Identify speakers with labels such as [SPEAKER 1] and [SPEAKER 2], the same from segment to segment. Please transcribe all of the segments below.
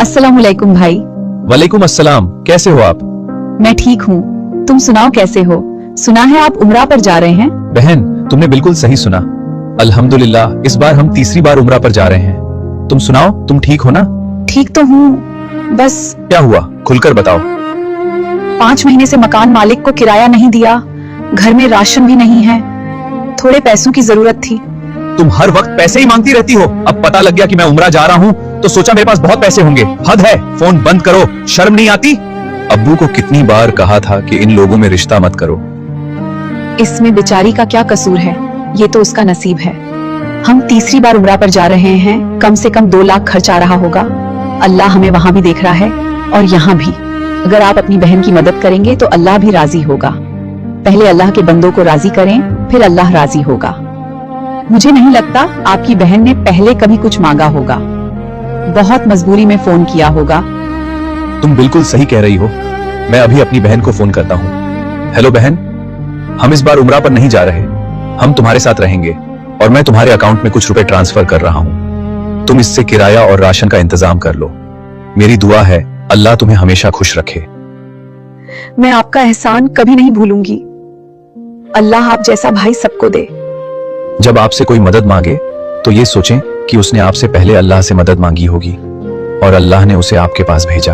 [SPEAKER 1] अस्सलामुअलैकुम भाई।
[SPEAKER 2] वालेकुम अस्सलाम, कैसे हो आप?
[SPEAKER 1] मैं ठीक हूँ, तुम सुनाओ कैसे हो? सुना है आप उम्रा पर जा रहे हैं।
[SPEAKER 2] बहन, तुमने बिल्कुल सही सुना। अल्हम्दुलिल्लाह, इस बार हम तीसरी बार उम्रा पर जा रहे हैं। तुम सुनाओ, तुम ठीक हो ना?
[SPEAKER 1] ठीक तो हूँ, बस
[SPEAKER 2] क्या हुआ, खुलकर बताओ।
[SPEAKER 1] 5 महीने से मकान मालिक को किराया नहीं दिया, घर में राशन भी नहीं है, थोड़े पैसों की जरूरत थी।
[SPEAKER 2] तुम हर वक्त पैसे ही मांगती रहती हो। अब पता लग गया कि मैं उम्रा जा रहा हूँ तो सोचा मेरे पास बहुत पैसे होंगे। हद है, फोन बंद करो, शर्म नहीं आती? अब्बू को कितनी बार कहा था कि इन लोगों में रिश्ता मत करो।
[SPEAKER 1] इसमें बेचारी का क्या कसूर है, ये तो उसका नसीब है। हम तीसरी बार उम्रा पर जा रहे हैं, कम से कम 2 लाख खर्च आ रहा होगा। अल्लाह हमें वहाँ भी देख रहा है और यहाँ भी। अगर आप अपनी बहन की मदद करेंगे तो अल्लाह भी राजी होगा। पहले अल्लाह के बंदों को राजी करें, फिर अल्लाह राजी होगा। मुझे नहीं लगता आपकी बहन ने पहले कभी कुछ मांगा होगा, बहुत मजबूरी में फोन किया होगा।
[SPEAKER 2] तुम बिल्कुल सही कह रही हो, मैं अभी अपनी बहन को फोन करता हूँ। हेलो बहन, हम इस बार उम्रा पर नहीं जा रहे, हम तुम्हारे साथ रहेंगे और मैं तुम्हारे अकाउंट में कुछ रुपए ट्रांसफर कर रहा हूँ। तुम इससे किराया और राशन का इंतजाम कर लो। मेरी दुआ है अल्लाह तुम्हें हमेशा खुश रखे।
[SPEAKER 1] मैं आपका एहसान कभी नहीं भूलूंगी। अल्लाह आप जैसा भाई सबको दे।
[SPEAKER 2] जब आपसे कोई मदद मांगे तो ये सोचें कि उसने आपसे पहले अल्लाह से मदद मांगी होगी और अल्लाह ने उसे आपके पास भेजा।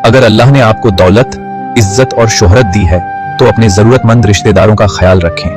[SPEAKER 2] अगर अल्लाह ने आपको दौलत, इज्जत और शोहरत दी है तो अपने जरूरतमंद रिश्तेदारों का ख्याल रखें।